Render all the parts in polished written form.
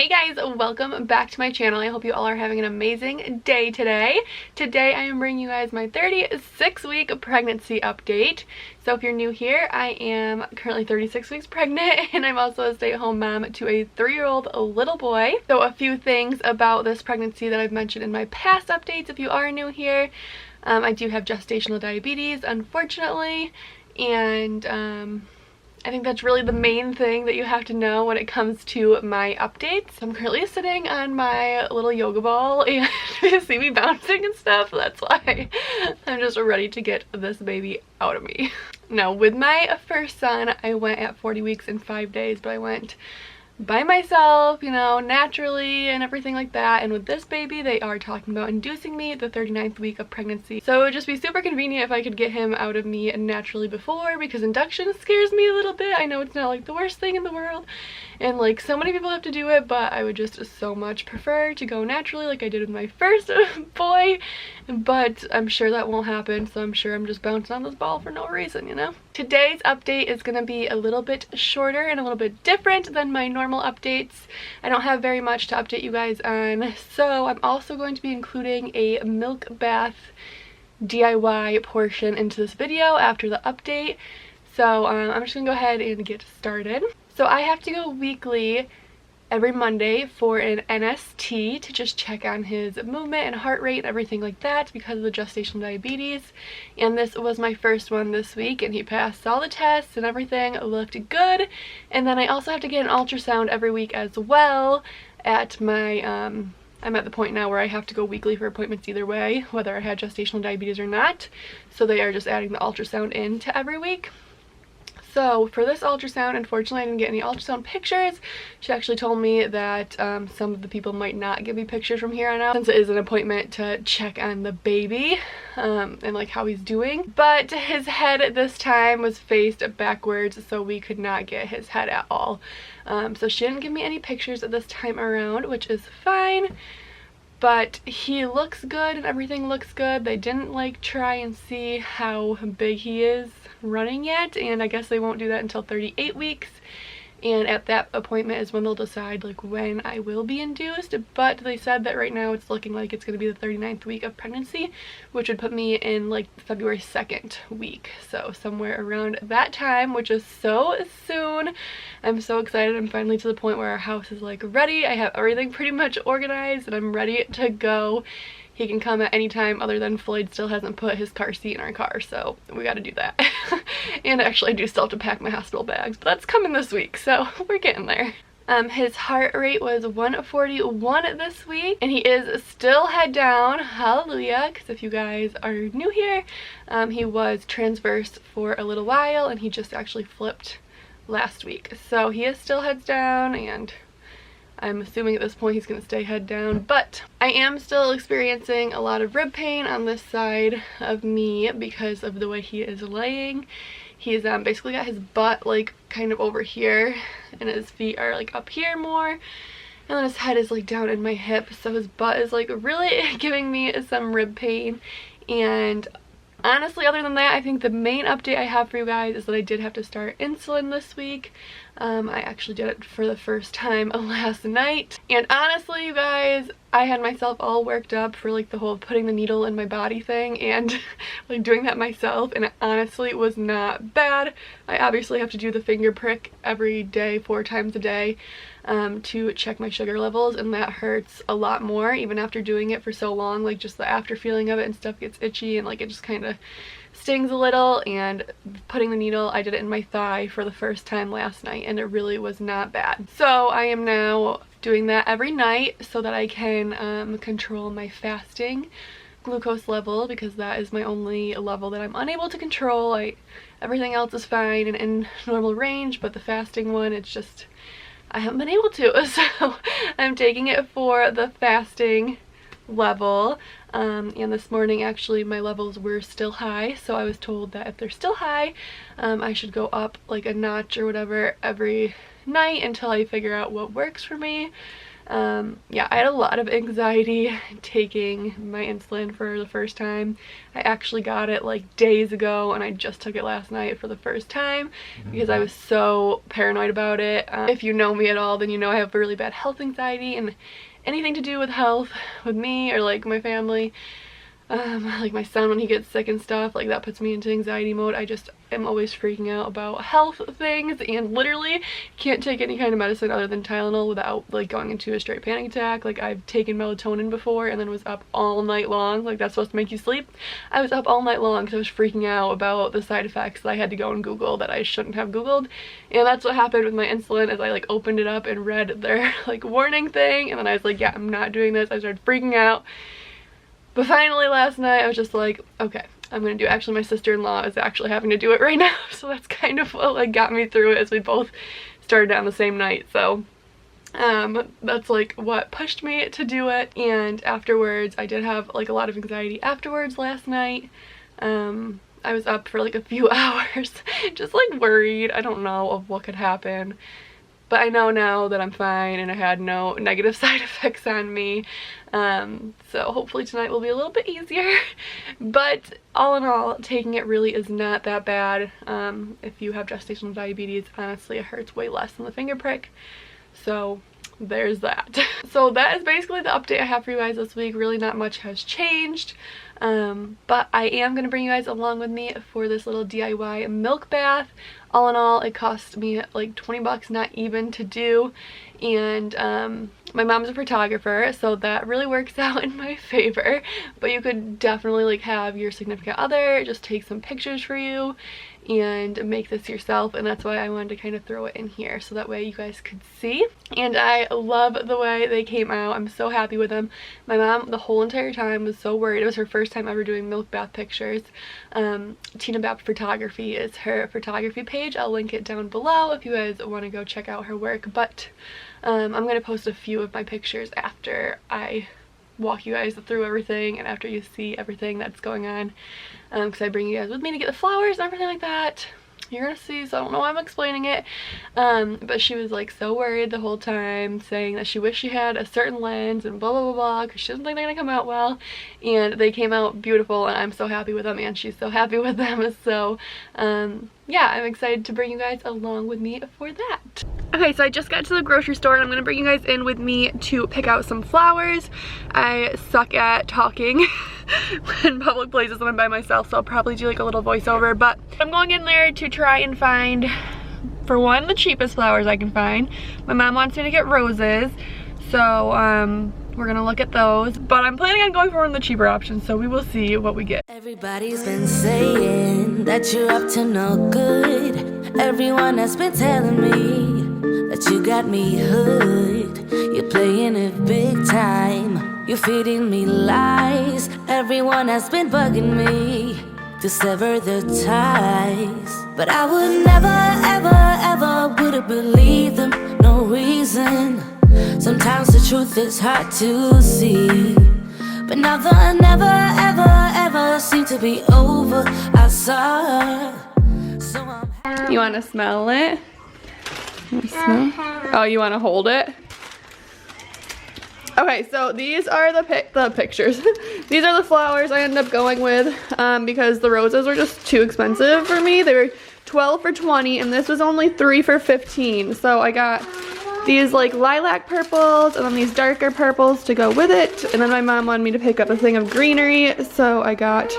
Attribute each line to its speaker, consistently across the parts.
Speaker 1: Hey guys, welcome back to my channel. I hope you all are having an amazing day today. Today I am bringing you guys my 36-week pregnancy update. So if you're new here, I am currently 36 weeks pregnant and I'm also a stay-at-home mom to a 3-year-old little boy. So a few things about this pregnancy that I've mentioned in my past updates if you are new here. I do have gestational diabetes, unfortunately, and I think that's really the main thing that you have to know when it comes to my updates. I'm currently sitting on my little yoga ball and you see me bouncing and stuff. That's why I'm just ready to get this baby out of me. Now, with my first son, I went at 40 weeks and 5 days, but I went by myself, you know, naturally and everything like that. And with this baby, they are talking about inducing me the 39th week of pregnancy. So it would just be super convenient if I could get him out of me naturally before, because induction scares me a little bit. I know it's not like the worst thing in the world, and like so many people have to do it, but I would just so much prefer to go naturally like I did with my first boy. But I'm sure that won't happen, so I'm sure I'm just bouncing on this ball for no reason, you know? Today's update is going to be a little bit shorter and a little bit different than my normal updates. I don't have very much to update you guys on, so I'm also going to be including a Milkbath DIY portion into this video after the update. So I'm just going to go ahead and get started. So I have to go weekly every Monday for an NST to just check on his movement and heart rate and everything like that because of the gestational diabetes. And this was my first one this week and he passed all the tests and everything looked good. And then I also have to get an ultrasound every week as well at my I'm at the point now where I have to go weekly for appointments either way, whether I had gestational diabetes or not. So they are just adding the ultrasound in to every week. So for this ultrasound, unfortunately I didn't get any ultrasound pictures. She actually told me that some of the people might not give me pictures from here on out, since it is an appointment to check on the baby and like how he's doing. But his head this time was faced backwards, so we could not get his head at all. So she didn't give me any pictures this time around, which is fine. But he looks good and everything looks good. They didn't like try and see how big he is running yet, and I guess they won't do that until 38 weeks. And at that appointment is when they'll decide like when I will be induced. But they said that right now it's looking like it's going to be the 39th week of pregnancy, which would put me in like February 2nd week. So somewhere around that time, which is so soon. I'm so excited. I'm finally to the point where our house is like ready. I have everything pretty much organized and I'm ready to go. He can come at any time other than Floyd still hasn't put his car seat in our car, so we got to do that. And actually I do still have to pack my hospital bags, but that's coming this week, so we're getting there. His heart rate was 141 this week, and he is still head down, hallelujah, because if you guys are new here, he was transverse for a little while, and he just actually flipped last week. So he is still heads down, and I'm assuming at this point he's going to stay head down, but I am still experiencing a lot of rib pain on this side of me because of the way he is laying. He's basically got his butt like kind of over here and his feet are like up here more, and then his head is like down in my hip, so his butt is like really giving me some rib pain. And honestly, other than that, I think the main update I have for you guys is that I did have to start insulin this week. I actually did it for the first time last night. And honestly, you guys, I had myself all worked up for like the whole putting the needle in my body thing and like doing that myself, and it honestly was not bad. I obviously have to do the finger prick every day, 4 times a day, to check my sugar levels, and that hurts a lot more even after doing it for so long. Like just the after feeling of it and stuff gets itchy and like it just kind of stings a little. And putting the needle, I did it in my thigh for the first time last night and it really was not bad. So I am now doing that every night so that I can control my fasting glucose level, because that is my only level that I'm unable to control. Everything else is fine and in normal range, but the fasting one, it's just I haven't been able to. So I'm taking it for the fasting level, and this morning actually my levels were still high, so I was told that if they're still high, I should go up like a notch or whatever every night until I figure out what works for me. Yeah, I had a lot of anxiety taking my insulin for the first time. I actually got it like days ago, and I just took it last night for the first time because I was so paranoid about it. If you know me at all, then you know I have really bad health anxiety, and anything to do with health with me or like my family, like my son when he gets sick and stuff, like that puts me into anxiety mode. I just am always freaking out about health things and literally can't take any kind of medicine other than Tylenol without like going into a straight panic attack. Like I've taken melatonin before and then was up all night long. Like that's supposed to make you sleep. I was up all night long because I was freaking out about the side effects that I had to go and Google that I shouldn't have Googled. And that's what happened with my insulin, as I like opened it up and read their like warning thing, and then I was like, yeah, I'm not doing this. I started freaking out. But finally last night I was just like, okay, I'm gonna do it. Actually, my sister-in-law is actually having to do it right now, so that's kind of what like got me through it, as we both started on the same night. So that's like what pushed me to do it. And afterwards I did have like a lot of anxiety afterwards last night. I was up for like a few hours just like worried, I don't know, of what could happen. But I know now that I'm fine and I had no negative side effects on me. So hopefully tonight will be a little bit easier. But all in all, taking it really is not that bad. If you have gestational diabetes, honestly, it hurts way less than the finger prick. So there's that. So that is basically the update I have for you guys this week. Really not much has changed. But I am going to bring you guys along with me for this little DIY milk bath. All in all, it cost me like 20 bucks, not even, to do. And my mom's a photographer, so that really works out in my favor. But you could definitely like have your significant other just take some pictures for you and make this yourself, and that's why I wanted to kind of throw it in here so that way you guys could see. And I love the way they came out. I'm so happy with them. My mom the whole entire time was so worried. It was her first time ever doing milk bath pictures. Tina Bapp Photography is her photography page. I'll link it down below if you guys want to go check out her work. But I'm going to post a few of my pictures after I walk you guys through everything and after you see everything that's going on, because I bring you guys with me to get the flowers and everything like that. You're gonna see, so I don't know why I'm explaining it. But she was like so worried the whole time, saying that she wished she had a certain lens and blah blah blah blah, because she doesn't think they're gonna come out well. And they came out beautiful, and I'm so happy with them, and she's so happy with them. So yeah, I'm excited to bring you guys along with me for that. Okay, so I just got to the grocery store, and I'm gonna bring you guys in with me to pick out some flowers. I suck at talking in public places when I'm by myself, so I'll probably do like a little voiceover. But I'm going in there to try and find, for one, the cheapest flowers I can find. My mom wants me to get roses, so we're gonna look at those. But I'm planning on going for one of the cheaper options, so we will see what we get.
Speaker 2: Everybody's been saying that you're up to no good. Everyone has been telling me that you got me hooked. You're playing it big time. You're feeding me lies. Everyone has been bugging me to sever the ties. But I would never, ever, ever would have believed them. No reason. Sometimes the truth is hard to see. But now the never, ever, ever seem to be over. I saw. So
Speaker 1: You want to smell it? Oh, you want to hold it? Okay, so these are the pictures. These are the flowers I ended up going with because the roses were just too expensive for me. They were 12 for 20, and this was only 3 for 15. So I got these like lilac purples and then these darker purples to go with it. And then my mom wanted me to pick up a thing of greenery, so I got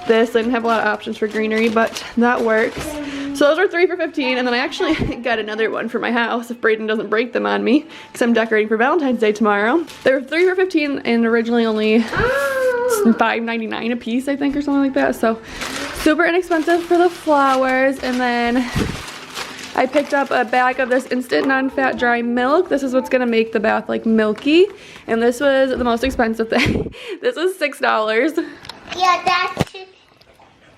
Speaker 1: this. I didn't have a lot of options for greenery, but that works. So those were 3 for 15, and then I actually got another one for my house if Brayden doesn't break them on me, because I'm decorating for Valentine's Day tomorrow. They were 3 for 15 and originally only $5.99 a piece, I think, or something like that. So super inexpensive for the flowers. And then I picked up a bag of this instant non-fat dry milk. This is what's gonna make the bath like milky. And this was the most expensive thing. This was $6.
Speaker 3: Yeah, that's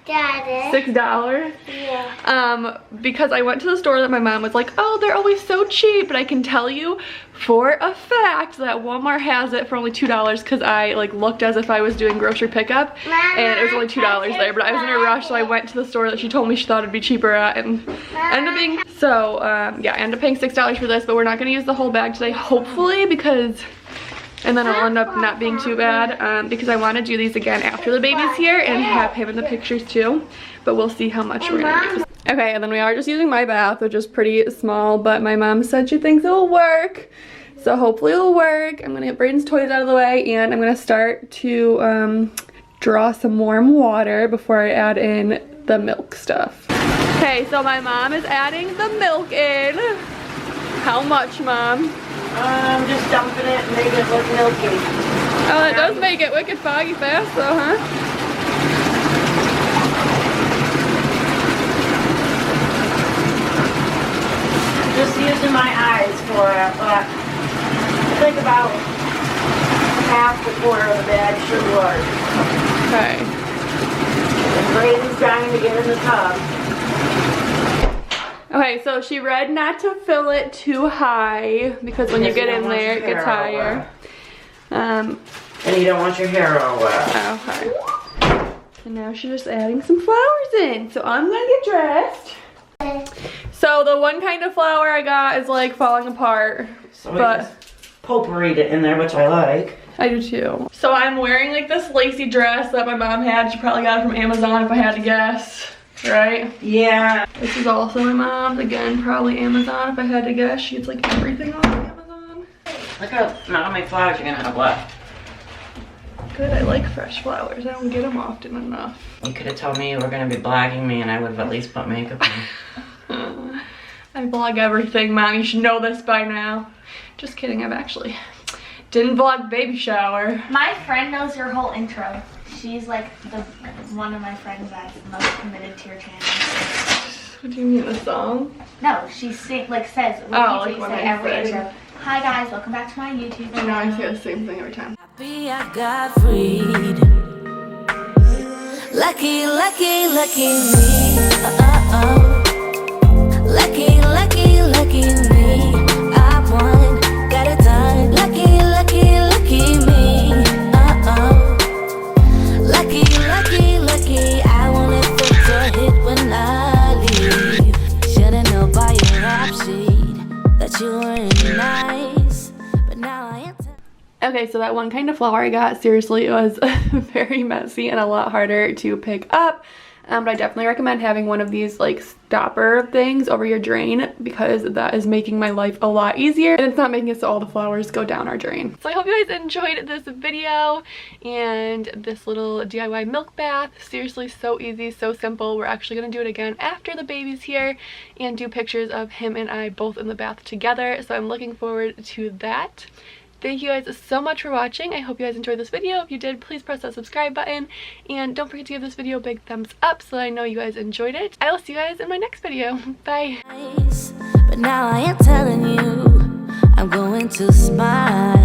Speaker 1: $6.
Speaker 3: Yeah.
Speaker 1: Because I went to the store that my mom was like, oh, they're always so cheap, but I can tell you for a fact that Walmart has it for only $2 because I like looked as if I was doing grocery pickup, and it was only $2 there, but I was in a rush, so I went to the store that she told me she thought it'd be cheaper at, and ended up being, so yeah, I ended up paying $6 for this, but we're not gonna use the whole bag today, hopefully, because and then it'll end up not being too bad, because I want to do these again after the baby's here and have him in the pictures too, but we'll see how much we're gonna use. Okay, and then we are just using my bath, which is pretty small, but my mom said she thinks it'll work, so hopefully it'll work. I'm gonna get Brayden's toys out of the way, and I'm gonna start to draw some warm water before I add in the milk stuff. Okay, so my mom is adding the milk in. How much, Mom?
Speaker 3: Just dumping it and making it look milky.
Speaker 1: Oh, it does make it wicked foggy fast though, huh?
Speaker 3: Just using my eyes for it, but I think about half the quarter of the bag should work.
Speaker 1: Okay.
Speaker 3: And Brayden's trying to get in the tub.
Speaker 1: Okay, so she read not to fill it too high because when you get in there, it gets higher.
Speaker 3: And you don't want your hair all wet.
Speaker 1: Okay. And now she's just adding some flowers in. So I'm gonna get dressed. So the one kind of flower I got is like falling apart.
Speaker 3: So but potpourried it in there, which I like.
Speaker 1: I do too. So I'm wearing like this lacy dress that my mom had. She probably got it from Amazon if I had to guess. Right?
Speaker 3: Yeah.
Speaker 1: This is also my mom's. Again, probably Amazon if I had to guess. She gets like everything off Amazon.
Speaker 3: Look how many flowers you're gonna have left.
Speaker 1: Good, I like fresh flowers. I don't get them often enough.
Speaker 3: You could have told me you were gonna be blogging me and I would have at least put makeup on.
Speaker 1: I vlog everything, Mom. You should know this by now. Just kidding, I've actually didn't vlog baby shower.
Speaker 4: My friend knows your whole intro. She's like one of my friends that's most committed to your channel.
Speaker 1: What do you mean, the song?
Speaker 4: No, she says what
Speaker 1: like
Speaker 4: you
Speaker 1: when
Speaker 4: say
Speaker 1: I
Speaker 4: every
Speaker 1: say.
Speaker 4: intro. Hi guys, welcome back to my YouTube
Speaker 1: I
Speaker 4: channel.
Speaker 1: know, I say the same thing every time.
Speaker 2: Happy I got freed. Lucky, lucky, lucky me. Lucky, lucky, lucky me. I won, got it done. Lucky, lucky, lucky me. Lucky, lucky, lucky. I wanna think your hit when I leave. Should've known by your rap sheet that you weren't nice, but now I am.
Speaker 1: Okay, so that one kind of flower I got, seriously, it was very messy and a lot harder to pick up. But I definitely recommend having one of these like stopper things over your drain because that is making my life a lot easier and it's not making it so all the flowers go down our drain. So I hope you guys enjoyed this video and this little DIY milk bath. Seriously, so easy, so simple. We're actually going to do it again after the baby's here and do pictures of him and I both in the bath together. So I'm looking forward to that. Thank you guys so much for watching. I hope you guys enjoyed this video. If you did, please press that subscribe button. And don't forget to give this video a big thumbs up so that I know you guys enjoyed it. I will see you guys in my next video. Bye.
Speaker 2: But now I am telling you, I'm going to smile.